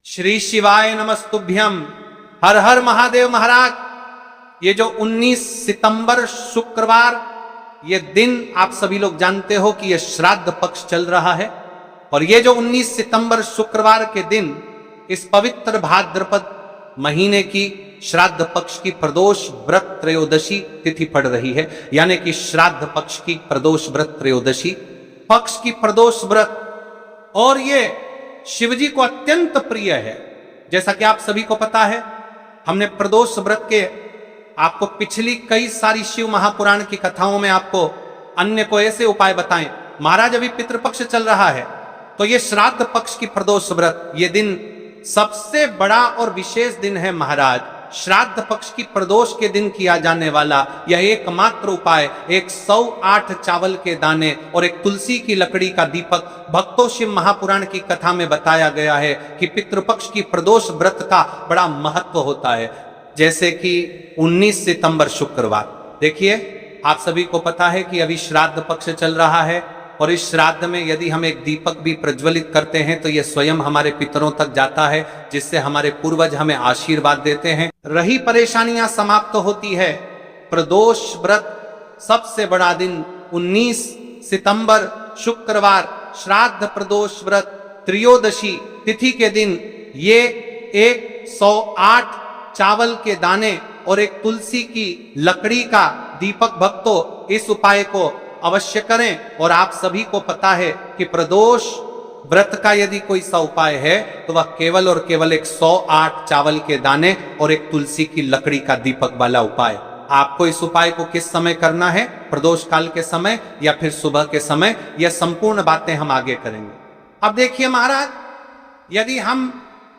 श्री शिवाय नमस्तुभ्यम। हर हर महादेव महाराज। ये जो 19 सितंबर शुक्रवार ये दिन आप सभी लोग जानते हो कि ये श्राद्ध पक्ष चल रहा है। और ये जो 19 सितंबर शुक्रवार के दिन इस पवित्र भाद्रपद महीने की श्राद्ध पक्ष की प्रदोष व्रत त्रयोदशी तिथि पड़ रही है, यानी कि श्राद्ध पक्ष की प्रदोष व्रत त्रयोदशी पक्ष की प्रदोष व्रत। और ये शिवजी को अत्यंत प्रिय है। जैसा कि आप सभी को पता है, हमने प्रदोष व्रत के आपको पिछली कई सारी शिव महापुराण की कथाओं में आपको अन्य को ऐसे उपाय बताएं। महाराज अभी पितृपक्ष चल रहा है, तो ये श्राद्ध पक्ष की प्रदोष व्रत ये दिन सबसे बड़ा और विशेष दिन है महाराज। श्राद्ध पक्ष की प्रदोष के दिन किया जाने वाला यह एकमात्र उपाय 108 चावल के दाने और एक तुलसी की लकड़ी का दीपक भक्तों शिव महापुराण की कथा में बताया गया है कि पितृपक्ष की प्रदोष व्रत का बड़ा महत्व होता है। जैसे कि 19 सितंबर शुक्रवार, देखिए आप सभी को पता है कि अभी श्राद्ध पक्ष चल रहा है, और इस श्राद्ध में यदि हम एक दीपक भी प्रज्वलित करते हैं तो यह स्वयं हमारे पितरों तक जाता है, जिससे हमारे पूर्वज हमें आशीर्वाद देते हैं, रही परेशानियां समाप्त होती है। प्रदोष व्रत सबसे बड़ा दिन 19 सितंबर शुक्रवार श्राद्ध प्रदोष व्रत त्रयोदशी तिथि के दिन ये 108 चावल के दाने और एक तुलसी की लकड़ी का दीपक भक्तों इस उपाय को अवश्य करें। और आप सभी को पता है कि प्रदोष व्रत का यदि कोई सा उपाय है तो वह केवल और केवल 108 चावल के दाने और एक तुलसी की लकड़ी का दीपक वाला उपाय। आपको इस उपाय को किस समय करना है, प्रदोष काल के समय या फिर सुबह के समय, यह संपूर्ण बातें हम आगे करेंगे। अब देखिए महाराज, यदि हम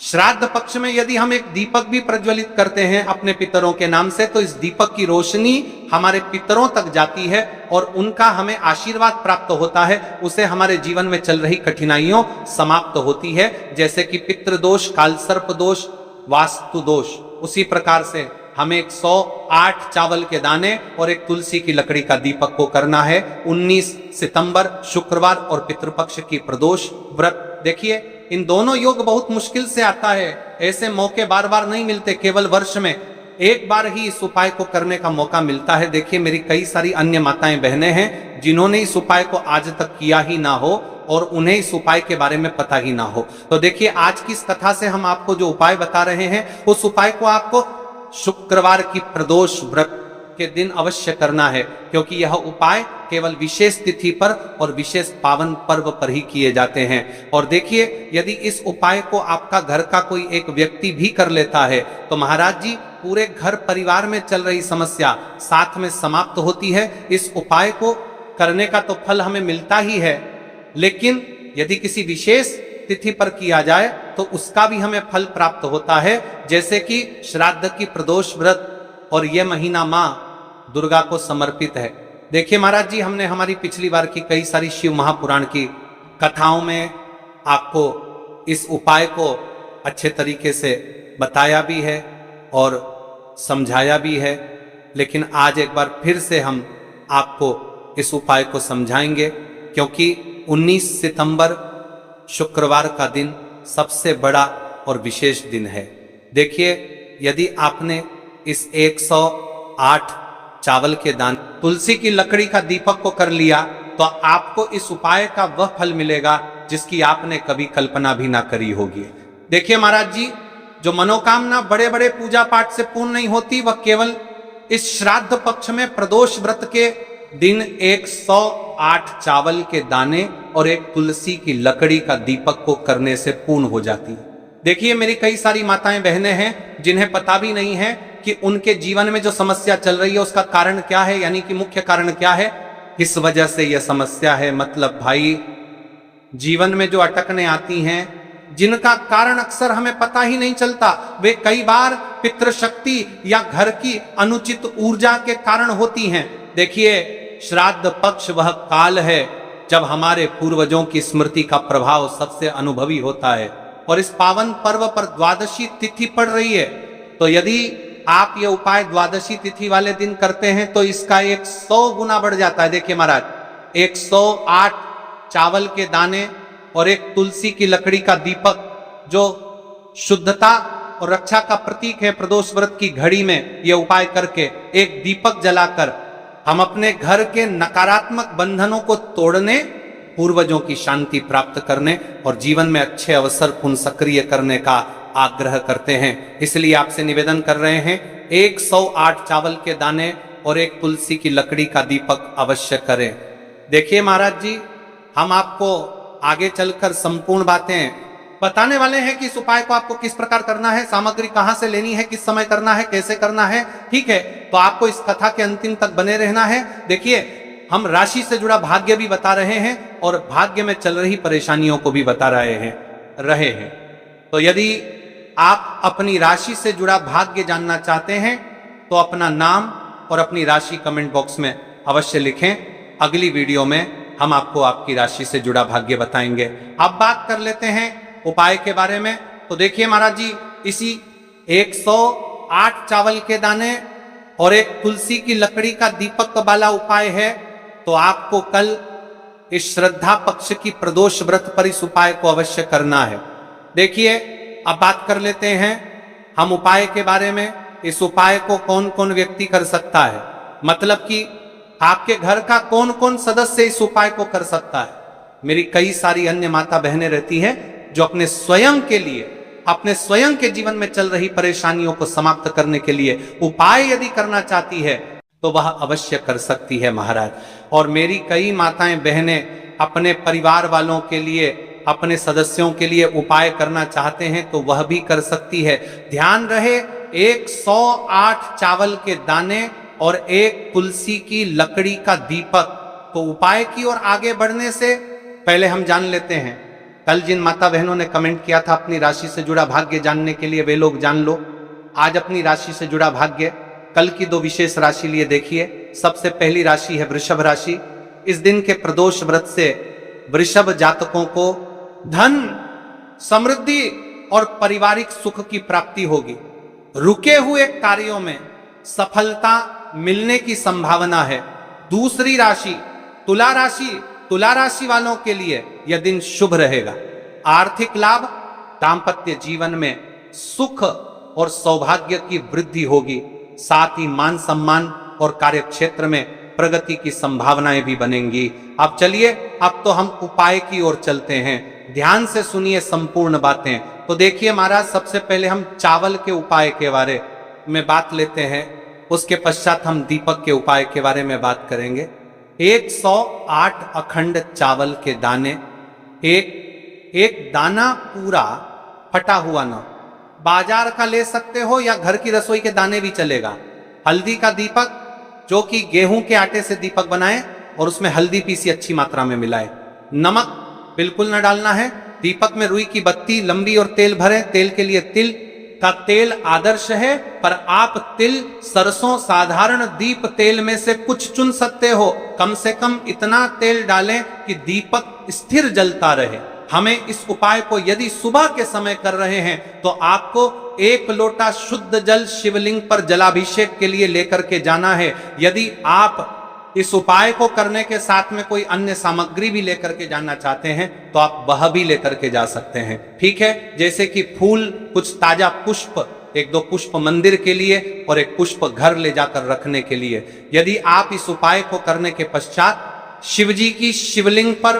श्राद्ध पक्ष में यदि हम एक दीपक भी प्रज्वलित करते हैं अपने पितरों के नाम से, तो इस दीपक की रोशनी हमारे पितरों तक जाती है और उनका हमें आशीर्वाद प्राप्त होता है। उसे हमारे जीवन में चल रही कठिनाइयों समाप्त होती है। जैसे कि पितृदोष, कालसर्प दोष, वास्तु दोष, उसी प्रकार से हमें 108 चावल के दाने और एक तुलसी की लकड़ी का दीपक को करना है 19 सितंबर शुक्रवार और पितृपक्ष की प्रदोष व्रत। देखिए इन दोनों योग बहुत मुश्किल से आता है, ऐसे मौके बार बार नहीं मिलते, केवल वर्ष में एक बार ही इस उपाय को करने का मौका मिलता है। देखिए मेरी कई सारी अन्य माताएं बहनें हैं जिन्होंने इस उपाय को आज तक किया ही ना हो और उन्हें इस उपाय के बारे में पता ही ना हो। तो देखिए आज की इस कथा से हम आपको जो उपाय बता रहे हैं उस उपाय को आपको शुक्रवार की प्रदोष व्रत के दिन अवश्य करना है, क्योंकि यह उपाय केवल विशेष तिथि पर और विशेष पावन पर्व पर ही किए जाते हैं। और देखिए यदि इस उपाय को आपका घर का कोई एक व्यक्ति भी कर लेता है तो महाराज जी पूरे घर परिवार में चल रही समस्या साथ में समाप्त होती है। इस उपाय को करने का तो फल हमें मिलता ही है, लेकिन यदि किसी विशेष तिथि पर किया जाए तो उसका भी हमें फल प्राप्त होता है। जैसे कि श्राद्ध की प्रदोष व्रत और यह महीना मां दुर्गा को समर्पित है। देखिए महाराज जी, हमने हमारी पिछली बार की कई सारी शिव महापुराण की कथाओं में आपको इस उपाय को अच्छे तरीके से बताया भी है और समझाया भी है, लेकिन आज एक बार फिर से हम आपको इस उपाय को समझाएंगे, क्योंकि 19 सितंबर शुक्रवार का दिन सबसे बड़ा और विशेष दिन है। देखिए यदि आपने इस 108 चावल के दान तुलसी की लकड़ी का दीपक को कर लिया तो आपको इस उपाय का वह फल मिलेगा जिसकी आपने कभी कल्पना भी ना करी होगी। देखिए महाराज जी, जो मनोकामना बड़े बड़े पूजा पाठ से पूर्ण नहीं होती, वह केवल इस श्राद्ध पक्ष में प्रदोष व्रत के दिन 108 चावल के दाने और एक तुलसी की लकड़ी का दीपक को करने से पूर्ण हो जाती है। देखिए मेरी कई सारी माताएं बहनें हैं जिन्हें पता भी नहीं है कि उनके जीवन में जो समस्या चल रही है उसका कारण क्या है, यानी कि मुख्य कारण क्या है, किस वजह से यह समस्या है। मतलब भाई जीवन में जो अटकने आती हैं जिनका कारण अक्सर हमें पता ही नहीं चलता, वे कई बार पितृशक्ति या घर की अनुचित ऊर्जा के कारण होती हैं। देखिए श्राद्ध पक्ष वह काल है जब हमारे पूर्वजों की स्मृति का प्रभाव सबसे अनुभवी होता है, और इस पावन पर्व पर द्वादशी तिथि पड़ रही है। तो यदि आप ये उपाय द्वादशी तिथि वाले दिन करते हैं तो इसका 100 गुना बढ़ जाता है। देखिए महाराज, 108 चावल के दाने और एक तुलसी की लकड़ी का दीपक जो शुद्धता और रक्षा का प्रतीक है। प्रदोष व्रत की घड़ी में यह उपाय करके एक दीपक जलाकर हम अपने घर के नकारात्मक बंधनों को तोड़ने, पूर्वजों की शांति प्राप्त करने और जीवन में अच्छे अवसर पुनः सक्रिय करने का आग्रह करते हैं। इसलिए आपसे निवेदन कर रहे हैं 108 चावल के दाने और एक तुलसी की लकड़ी का दीपक अवश्य करें। देखिए महाराज जी, हम आपको आगे चलकर संपूर्ण बातें बताने वाले हैं कि इस उपाय को आपको किस प्रकार करना है, सामग्री कहां से लेनी है, किस समय करना है, कैसे करना है। ठीक है, तो आपको इस कथा के अंतिम तक बने रहना है। देखिए, हम राशि से जुड़ा भाग्य भी बता रहे हैं और भाग्य में चल रही परेशानियों को भी बता रहे हैं। तो यदि आप अपनी राशि से जुड़ा भाग्य जानना चाहते हैं तो अपना नाम और अपनी राशि कमेंट बॉक्स में अवश्य लिखें। अगली वीडियो में हम आपको आपकी राशि से जुड़ा भाग्य बताएंगे। अब बात कर लेते हैं उपाय के बारे में। तो देखिए महाराज जी, इसी 108 चावल के दाने और एक तुलसी की लकड़ी का दीपक वाला उपाय है। तो आपको कल इस श्रद्धा पक्ष की प्रदोष व्रत पर इस उपाय को अवश्य करना है। देखिए, अब बात कर लेते हैं हम उपाय के बारे में। इस उपाय को कौन कौन व्यक्ति कर सकता है, मतलब कि आपके घर का कौन कौन सदस्य इस उपाय को कर सकता है। मेरी कई सारी अन्य माता बहनें रहती हैं जो अपने स्वयं के लिए, अपने स्वयं के जीवन में चल रही परेशानियों को समाप्त करने के लिए उपाय यदि करना चाहती है तो वह अवश्य कर सकती है महाराज। और मेरी कई माताएं बहनें अपने परिवार वालों के लिए, अपने सदस्यों के लिए उपाय करना चाहते हैं तो वह भी कर सकती है। ध्यान रहे, 108 चावल के दाने और एक तुलसी की लकड़ी का दीपक। तो उपाय की ओर आगे बढ़ने से पहले हम जान लेते हैं, कल जिन माता बहनों ने कमेंट किया था अपनी राशि से जुड़ा भाग्य जानने के लिए, वे लोग जान लो आज अपनी राशि से जुड़ा भाग्य। कल की 2 विशेष राशि लिए देखिए। सबसे पहली राशि है वृषभ राशि। इस दिन के प्रदोष व्रत से वृषभ जातकों को धन, समृद्धि और पारिवारिक सुख की प्राप्ति होगी। रुके हुए कार्यों में सफलता मिलने की संभावना है। दूसरी राशि तुला राशि, तुला राशि वालों के लिए यह दिन शुभ रहेगा। आर्थिक लाभ, दांपत्य जीवन में सुख और सौभाग्य की वृद्धि होगी। साथ ही मान सम्मान और कार्य क्षेत्र में प्रगति की संभावनाएं भी बनेंगी। अब चलिए, अब तो हम उपाय की ओर चलते हैं। ध्यान से सुनिए संपूर्ण बातें। तो देखिए महाराज, सबसे पहले हम चावल के उपाय के बारे में बात लेते हैं, उसके पश्चात हम दीपक के उपाय के बारे में बात करेंगे। 108 अखंड चावल के दाने, एक दाना पूरा फटा हुआ ना, बाजार का ले सकते हो या घर की रसोई के दाने भी चलेगा। हल्दी का दीपक, जो कि गेहूं के आटे से दीपक बनाए और उसमें हल्दी पीसी अच्छी मात्रा में मिलाए। नमक बिल्कुल न डालना है। दीपक में रुई की बत्ती लंबी और तेल भरे। तेल के लिए तिल का तेल आदर्श है, पर आप तिल, सरसों, साधारण दीप तेल में से कुछ चुन सकते हो। कम से कम इतना तेल डालें कि दीपक स्थिर जलता रहे। हमें इस उपाय को यदि सुबह के समय कर रहे हैं तो आपको 1 लोटा शुद्ध जल शिवलिंग पर जलाभिषेक के लिए लेकर के जाना है। यदि आप इस उपाय को करने के साथ में कोई अन्य सामग्री भी लेकर के जाना चाहते हैं तो आप वह भी लेकर के जा सकते हैं। ठीक है, जैसे कि फूल, कुछ ताजा पुष्प, 1-2 पुष्प मंदिर के लिए और 1 पुष्प घर ले जाकर रखने के लिए। यदि आप इस उपाय को करने के पश्चात शिव जी की शिवलिंग पर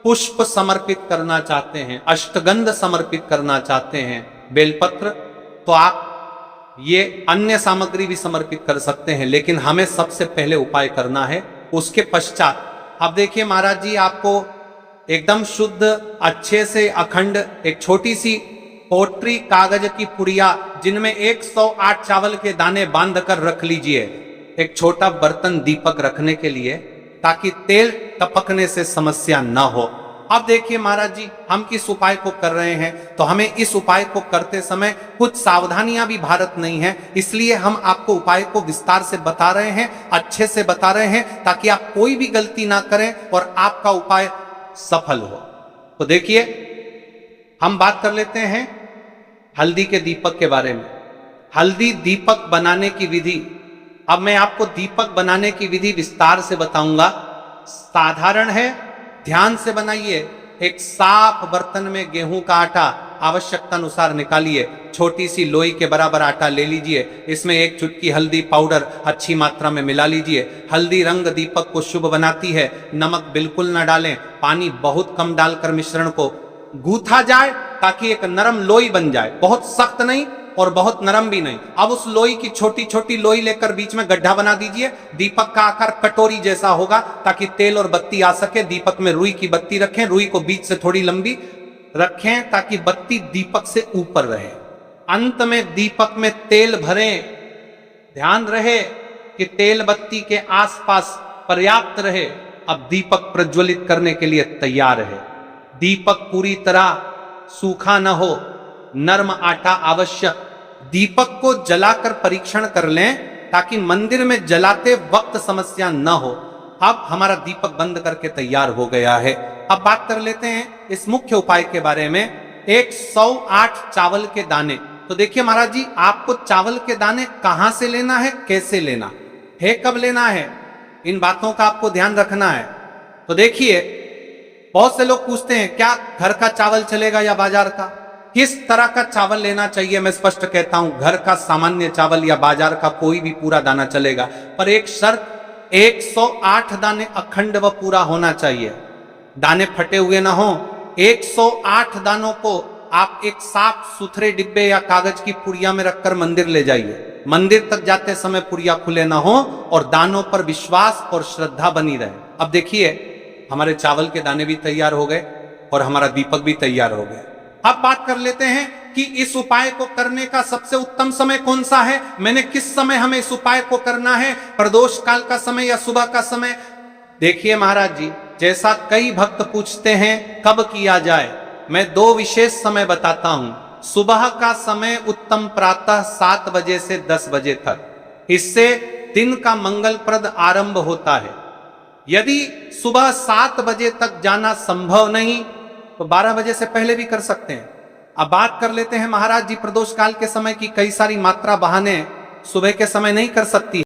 पुष्प समर्पित करना चाहते हैं, अष्टगंध समर्पित करना चाहते हैं, बेलपत्र, तो आप ये अन्य सामग्री भी समर्पित कर सकते हैं। लेकिन हमें सबसे पहले उपाय करना है उसके पश्चात। अब देखिए महाराज जी, आपको एकदम शुद्ध, अच्छे से अखंड एक छोटी सी पोट्री कागज की पुड़िया, जिनमें 108 चावल के दाने बांध कर रख लीजिए। एक छोटा बर्तन दीपक रखने के लिए, ताकि तेल टपकने से समस्या न हो। अब देखिए महाराज जी, हम किस उपाय को कर रहे हैं, तो हमें इस उपाय को करते समय कुछ सावधानियां भी भारत नहीं है। इसलिए हम आपको उपाय को विस्तार से बता रहे हैं, अच्छे से बता रहे हैं, ताकि आप कोई भी गलती ना करें और आपका उपाय सफल हो। तो देखिए, हम बात कर लेते हैं हल्दी के दीपक के बारे में। हल्दी दीपक बनाने की विधि, अब मैं आपको दीपक बनाने की विधि विस्तार से बताऊंगा। साधारण है, ध्यान से बनाइए। एक साफ बर्तन में गेहूं का आटा आवश्यकता अनुसार निकालिए। छोटी सी लोई के बराबर आटा ले लीजिए, इसमें एक चुटकी हल्दी पाउडर अच्छी मात्रा में मिला लीजिए। हल्दी रंग दीपक को शुभ बनाती है। नमक बिल्कुल न डालें, पानी बहुत कम डालकर मिश्रण को गूथा जाए ताकि एक नरम लोई बन जाए, बहुत सख्त नहीं और बहुत नरम भी नहीं। अब उस लोई की छोटी छोटी लोई लेकर बीच में गड्ढा बना दीजिए। दीपक का आकार कटोरी जैसा होगा ताकि तेल और बत्ती आ सके। दीपक में रुई की बत्ती रखें, रुई को बीच से थोड़ी लंबी रखें ताकि बत्ती दीपक से ऊपर रहे। अंत में दीपक में तेल भरें। ध्यान रहे कि तेल बत्ती के आसपास पर्याप्त रहे। अब दीपक प्रज्वलित करने के लिए तैयार है। दीपक पूरी तरह सूखा न हो, नर्म आटा आवश्यक। दीपक को जलाकर परीक्षण कर लें ताकि मंदिर में जलाते वक्त समस्या न हो। अब हमारा दीपक बंद करके तैयार हो गया है। अब बात कर लेते हैं इस मुख्य उपाय के बारे में। 108 चावल के दाने। तो देखिए महाराज जी, आपको चावल के दाने कहां से लेना है, कैसे लेना है, कब लेना है, इन बातों का आपको ध्यान रखना है। तो देखिए, बहुत से लोग पूछते हैं क्या घर का चावल चलेगा या बाजार का, किस तरह का चावल लेना चाहिए। मैं स्पष्ट कहता हूं, घर का सामान्य चावल या बाजार का कोई भी पूरा दाना चलेगा, पर एक शर्त, 108 दाने अखंड व पूरा होना चाहिए। दाने फटे हुए ना हो। 108 दानों को आप एक साफ सुथरे डिब्बे या कागज की पुड़िया में रखकर मंदिर ले जाइए। मंदिर तक जाते समय पुड़िया खुले ना हो और दानों पर विश्वास और श्रद्धा बनी रहे। अब देखिए, हमारे चावल के दाने भी तैयार हो गए और हमारा दीपक भी तैयार हो गया। अब बात कर लेते हैं कि इस उपाय को करने का सबसे उत्तम समय कौन सा है। मैंने किस समय हमें इस उपाय को करना है, प्रदोष काल का समय या सुबह का समय। देखिए महाराज जी, जैसा कई भक्त पूछते हैं कब किया जाए, मैं 2 विशेष समय बताता हूं। सुबह का समय उत्तम प्रातः 7 बजे से 10 बजे तक, इससे दिन का मंगलप्रद आरंभ होता है। यदि सुबह 7 बजे तक जाना संभव नहीं तो 12 बजे से पहले भी कर सकते हैं। अब बात कर लेते हैं महाराज जी, प्रदोष काल के समय की कई सारी मात्रा बहाने सुबह के समय नहीं कर सकती।